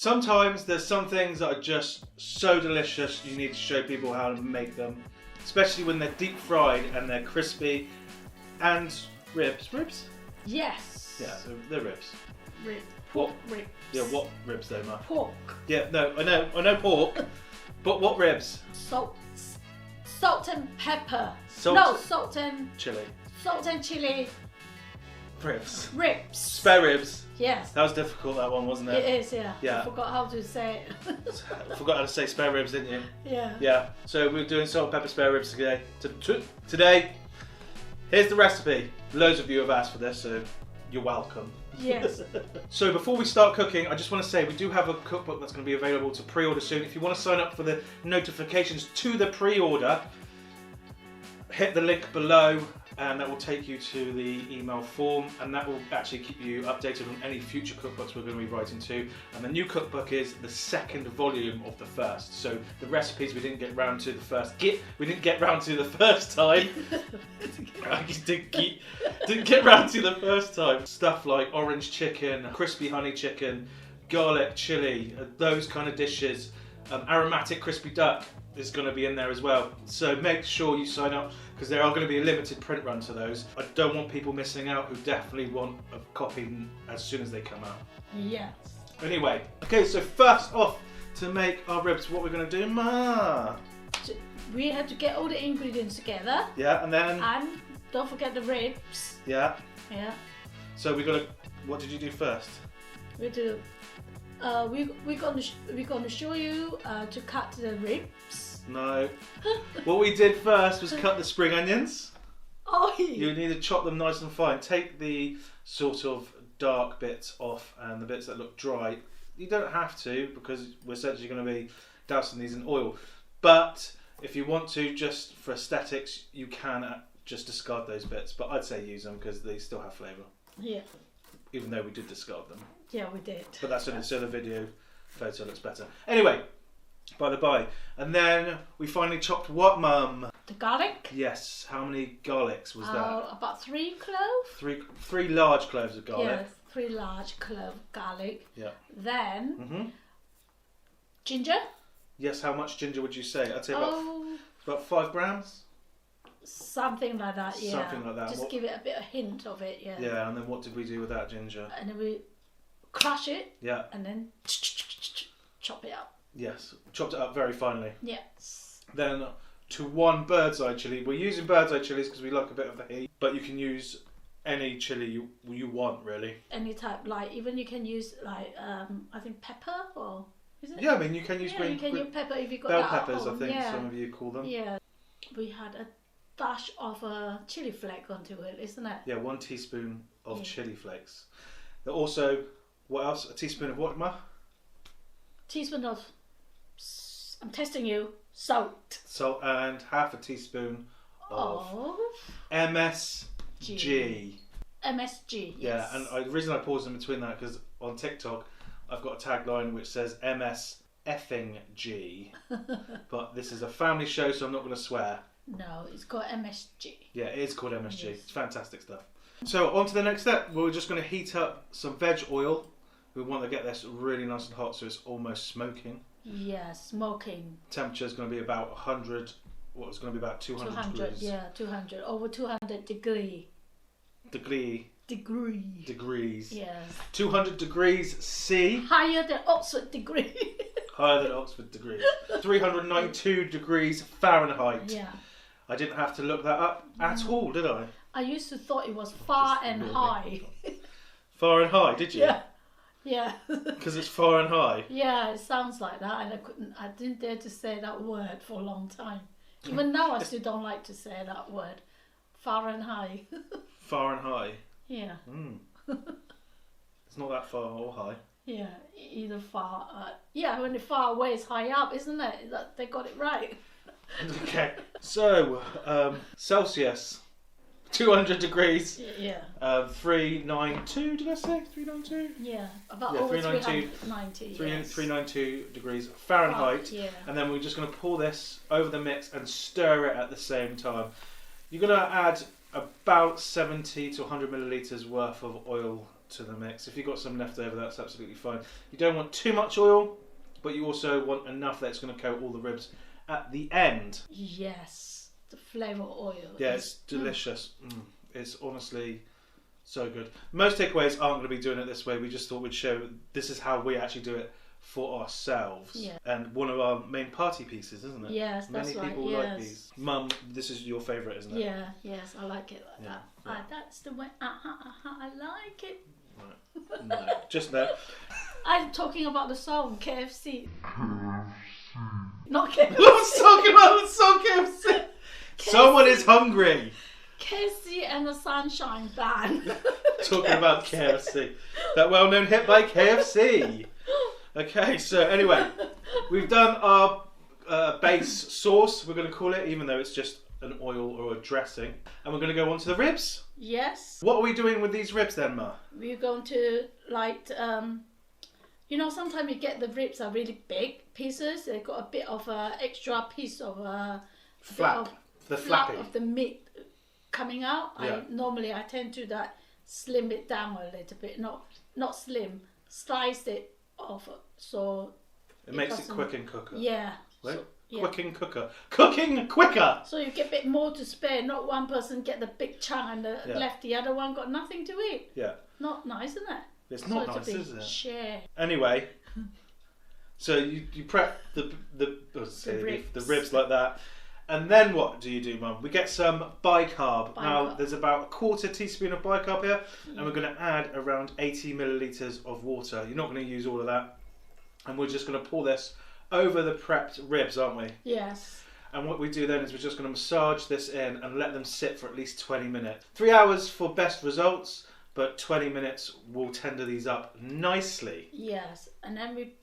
Sometimes there's some things that are just so delicious you need to show people how to make them. Especially when they're deep fried and they're crispy. And ribs. Ribs? Yes. Yeah, they're ribs. Pork ribs. Yeah, what ribs though, Ma? Pork. Yeah, no, I know pork. But what ribs? Salt and pepper. Salt and chili. Salt and chili. Ribs. Ribs. Spare ribs. Yes. That was difficult, that one, wasn't it? It is, yeah. Yeah. I forgot how to say it. I forgot how to say spare ribs, didn't you? Yeah. Yeah. So we're doing salt and pepper spare ribs today. Today, here's the recipe. Loads of you have asked for this, so you're welcome. Yes. So before we start cooking, I just want to say we do have a cookbook that's going to be available to pre-order soon. If you want to sign up for the notifications to the pre-order, hit the link below and that will take you to the email form, and that will actually keep you updated on any future cookbooks we're going to be writing to. And the new cookbook is the second volume of the first. So the recipes we didn't get round to the first time. I just didn't get round to the first time. Stuff like orange chicken, crispy honey chicken, garlic chili, those kind of dishes. Aromatic crispy duck is going to be in there as well. So make sure you sign up, because there are going to be a limited print run to those. I don't want people missing out who definitely want a copy as soon as they come out. Yes. Anyway, okay, so first off, to make our ribs, what we're going to do, Ma? We have to get all the ingredients together. Yeah, and then... And don't forget the ribs. Yeah. Yeah. So we're going to... What did you do first? We do... we're gonna show you to cut the ribs. No. What we did first was cut the spring onions. Oh. You need to chop them nice and fine. Take the sort of dark bits off and the bits that look dry. You don't have to, because we're essentially going to be dousing these in oil. But if you want to, just for aesthetics, you can just discard those bits. But I'd say use them because they still have flavour. Yeah. Even though we did discard them. Yeah, we did. But that's only so the video photo looks better. Anyway, by the by. And then we finally chopped what, Mum? The garlic? Yes. How many garlics was that? About 3 cloves. Three large cloves of garlic. Yes, 3 large cloves of garlic. Yeah. Then ginger. Yes, how much ginger would you say? I'd say about 5 grams? Something like that, yeah. Something like that. Just give it a hint of it, yeah. Yeah, and then what did we do with that ginger? And then we crush it. Yeah. And then chop it up. Yes, chopped it up very finely. Yes. Then to 1 bird's eye chilli. We're using bird's eye chilies because we like a bit of the heat, but you can use any chilli you want, really. Any type, like even you can use like I think pepper, or is it? Yeah, I mean you can use you can use pepper if you got bell that at peppers. I home. think some of you call them. Yeah. We had a dash of chili flake onto it, isn't it? Yeah, 1 teaspoon of chili flakes. There also, what else? A teaspoon of what, Ma? Teaspoon of, I'm testing you, salt. Salt, and half a teaspoon of MSG. MSG, yes. Yeah, and the reason I paused in between that because on TikTok I've got a tagline which says MS effing G, but this is a family show, so I'm not going to swear. No, it's called MSG. Yeah, it is called MSG. Yes. It's fantastic stuff. So on to the next step. We're just going to heat up some veg oil. We want to get this really nice and hot so it's almost smoking. Yeah, smoking. Temperature is going to be about 100. Well, it's going to be about 200 degrees. Yeah, 200. Over 200 degrees. Degrees. Yes. 200 degrees C. Higher than Oxford degree. Higher than Oxford degree. 392 degrees Fahrenheit. Yeah. I didn't have to look that up at all, did I? I used to thought it was far and high. Far and high, did you? Yeah. Yeah. Because it's far and high. Yeah, it sounds like that, and I didn't dare to say that word for a long time. Even now, I still don't like to say that word. Far and high. Far and high. Yeah. It's not that far or high. Yeah, either far. Yeah, when they're far away, it's high up, isn't it? They got it right. Okay. So, Celsius, 200 degrees. Yeah. 392, did I say? 392? Yeah, about Yeah, over 392. 390. Yes. 392 degrees Fahrenheit. Yeah. And then we're just going to pour this over the mix and stir it at the same time. You're going to add about 70 to 100 millilitres worth of oil to the mix. If you've got some left over, that's absolutely fine. You don't want too much oil, but you also want enough that it's going to coat all the ribs at the end. Yes, the flavour oil. Yeah, it's delicious. It's honestly so good. Most takeaways aren't going to be doing it this way. We just thought we'd show this is how we actually do it for ourselves. Yeah. And one of our main party pieces, isn't it? Yes, Many that's right. people like these. Mum, this is your favourite, isn't it? Yeah, yes, I like it like that. Yeah. That's the way. I like it. Right. No, just no. I'm talking about the song KFC. Not KFC. Let's talk about the song KFC. Someone is hungry. KFC and the Sunshine Band. Talking about KFC. That well-known hit by KFC. Okay, so anyway, we've done our base sauce, we're going to call it, even though it's just an oil or a dressing. And we're going to go on to the ribs. Yes. What are we doing with these ribs then, Ma? We're going to you know, sometimes you get the ribs are really big pieces. They've got a bit of extra piece of Flap. The flap flappy. of the meat coming out. Yeah. I tend to slim it down a little bit. Not slim, slice it off so It makes it quick and cooker. Yeah. Right? So, yeah. Quick and cooker. Cooking quicker! So you get a bit more to spare. Not one person get the big chunk and left the other one got nothing to eat. Yeah. Not nice, isn't it? It's not nice, is it? Share. Anyway, so you prep the ribs like that. And then what do you do, Mum? We get some bicarb. Now, there's about a quarter teaspoon of bicarb here, and we're going to add around 80 millilitres of water. You're not going to use all of that. And we're just going to pour this over the prepped ribs, aren't we? Yes. And what we do then is we're just going to massage this in and let them sit for at least 20 minutes. 3 hours for best results, but 20 minutes will tender these up nicely. Yes. And then we...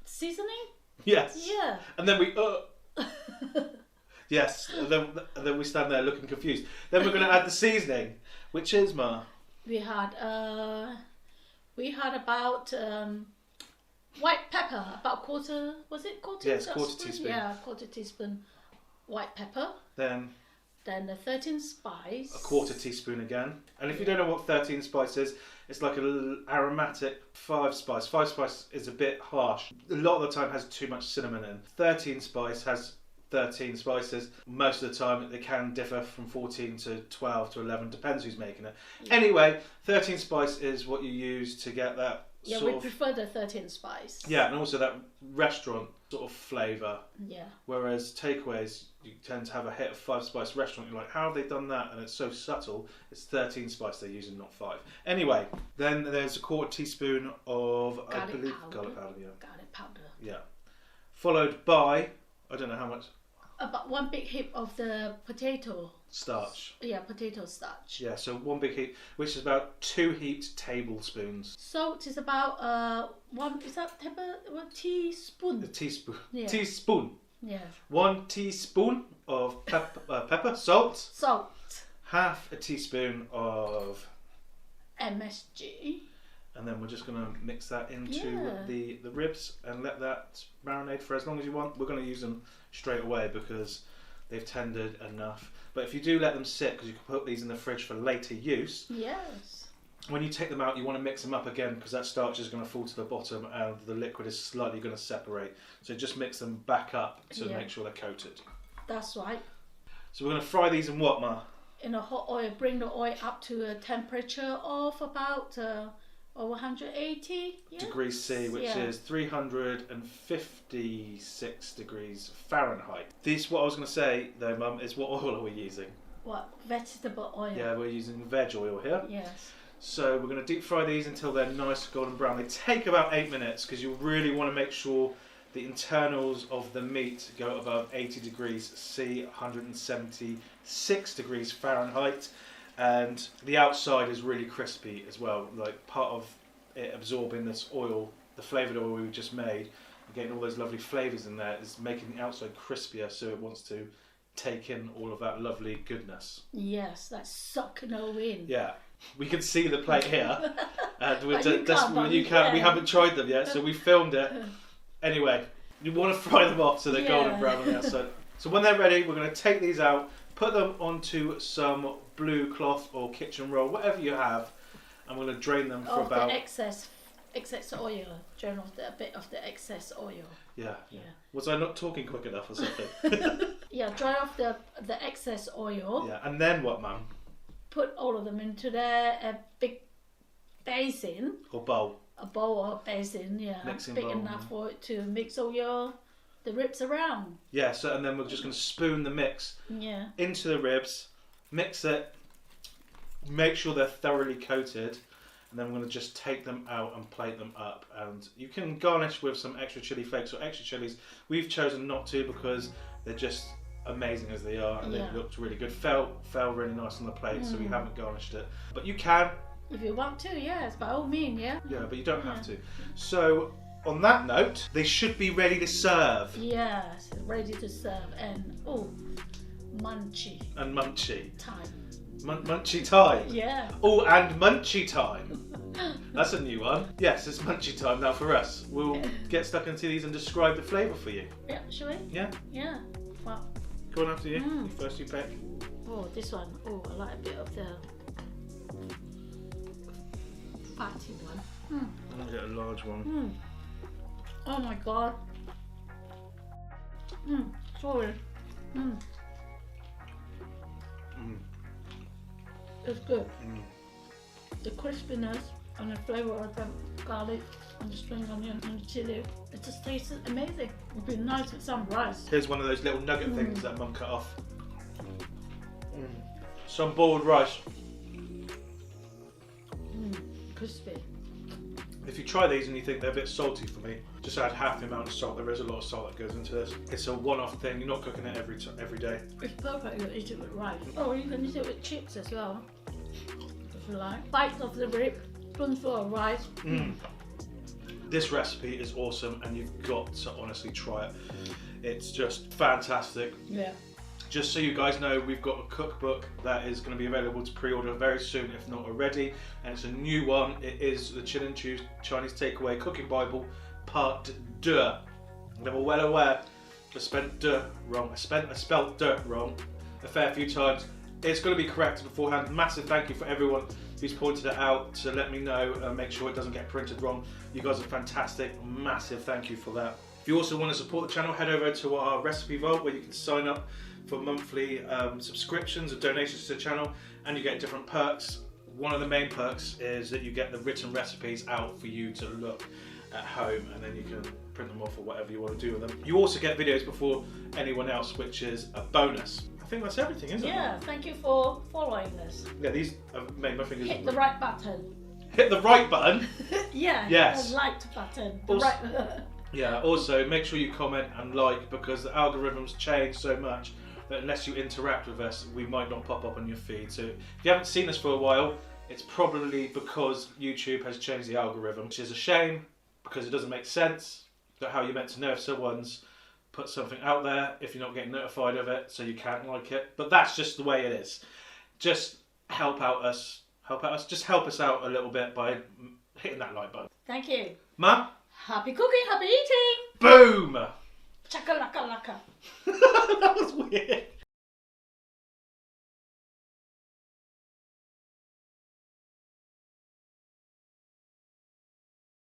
Seasoning? Yes. Yeah. And then we... Yes, and then we stand there looking confused. Then we're going to add the seasoning, which is, Ma? We had about white pepper, about quarter. Was it quarter? Yes, quarter teaspoon. Yeah, quarter teaspoon white pepper. Then the 13 spice. a quarter teaspoon again. And if you don't know what 13 spice is, it's like a little aromatic 5 spice. 5 spice is a bit harsh. A lot of the time has too much cinnamon in. 13 spice has 13 spices. Most of the time they can differ from 14 to 12 to 11, depends who's making it. Yeah. Anyway, 13 spice is what you use to get that we prefer the 13 spice. Yeah, and also that restaurant sort of flavour. Yeah. Whereas takeaways, you tend to have a hit of 5 spice restaurant. You're like, how have they done that? And it's so subtle. It's 13 spice they're using, not 5. Anyway, then there's a quarter teaspoon of garlic powder. Garlic powder. Yeah. Garlic powder. Yeah. Followed by, I don't know how much. About 1 big heap of the potato starch. Yeah, potato starch. Yeah, so 1 big heap, which is about 2 heaped tablespoons. Salt is about 1 teaspoon. A teaspoon. Yeah. Teaspoon. Yes. 1 teaspoon of pepper, salt. Salt. Half a teaspoon of MSG. And then we're just going to mix that into the ribs and let that marinate for as long as you want. We're going to use them straight away because they've tendered enough. But if you do let them sit, because you can put these in the fridge for later use. Yes. When you take them out, you want to mix them up again because that starch is going to fall to the bottom and the liquid is slightly going to separate. So just mix them back up to make sure they're coated. That's right. So we're going to fry these in what, Ma? In a hot oil. Bring the oil up to a temperature of about... 180 degrees C, which is 356 degrees Fahrenheit. What I was going to say, though, Mum, is what oil are we using? What? Vegetable oil. Yeah, we're using veg oil here. Yes. So we're going to deep fry these until they're nice golden brown. They take about 8 minutes because you really want to make sure the internals of the meat go above 80 degrees C, 176 degrees Fahrenheit. And the outside is really crispy as well, like part of it absorbing this oil, the flavoured oil we just made, and getting all those lovely flavours in there is making the outside crispier, so it wants to take in all of that lovely goodness. Yes, that's sucking all in. Yeah, we can see the plate here, and we haven't tried them yet, so we filmed it. Anyway, you want to fry them off so they're golden brown on the outside. So when they're ready, we're going to take these out, put them onto some blue cloth or kitchen roll, whatever you have, I'm going to drain them for of about... the excess oil. Drain off a bit of the excess oil. Yeah. Was I not talking quick enough or something? Yeah, dry off the excess oil. Yeah, and then what, Mum? Put all of them into the big basin. Or bowl. A bowl or basin, yeah. Mixing big bowl, enough for it to mix all the ribs around. Yeah, so and then we're just going to spoon the mix into the ribs, mix it, make sure they're thoroughly coated, and then we're going to just take them out and plate them up. And you can garnish with some extra chili flakes or extra chilies. We've chosen not to because they're just amazing as they are, and they looked really good. Fell really nice on the plate, so we haven't garnished it. But you can. If you want to, yes, by all means, yeah. Yeah, but you don't have to. So, on that note, they should be ready to serve. Yes, ready to serve. And, munchy. And munchy. Time. Munchy time. Yeah. Oh, and munchy time. That's a new one. Yes, it's munchy time now for us. We'll get stuck into these and describe the flavour for you. Yeah, shall we? Yeah? Yeah. Well. Go on after you. First you pick. Oh, this one. Oh, I like a bit of the fatty one. I'll get a large one. Oh my god. Sorry. It's good. The crispiness and the flavour of the garlic and the spring onion and the chilli, it just tastes amazing. It'd be nice with some rice. Here's one of those little nugget things that Mum cut off. Some boiled rice. Crispy. If you try these and you think they're a bit salty for me, just add half the amount of salt. There is a lot of salt that goes into this. It's a one-off thing. You're not cooking it every day. It's perfect. You eat it with rice. Oh, you can eat it with chips as well, if you like. Bites of the rib, spoonful of rice. This recipe is awesome, and you've got to honestly try it. It's just fantastic. Yeah. Just so you guys know, we've got a cookbook that is going to be available to pre-order very soon, if not already. And it's a new one. It is the Chilli and Choo Chinese Takeaway Cooking Bible, Part 2. And we're well aware I spelled de wrong a fair few times. It's going to be corrected beforehand. Massive thank you for everyone who's pointed it out to let me know and make sure it doesn't get printed wrong. You guys are fantastic. Massive thank you for that. If you also want to support the channel, head over to our recipe vault where you can sign up for monthly subscriptions or donations to the channel, and you get different perks. One of the main perks is that you get the written recipes out for you to look at home, and then you can print them off or whatever you want to do with them. You also get videos before anyone else, which is a bonus. I think that's everything, isn't it? Yeah, thank you for following this. Yeah, these have made my fingers... Hit the right button. Hit the right button? Yeah, yes. The right button. Yeah, also make sure you comment and like, because the algorithms change so much that unless you interact with us, we might not pop up on your feed. So if you haven't seen us for a while, it's probably because YouTube has changed the algorithm, which is a shame because it doesn't make sense that how you're meant to know if someone's put something out there if you're not getting notified of it, so you can't like it. But that's just the way it is. Just help us. Just help us out a little bit by hitting that like button. Thank you. Mum? Happy cooking, happy eating. Boom! Chaka laka laka. That was weird.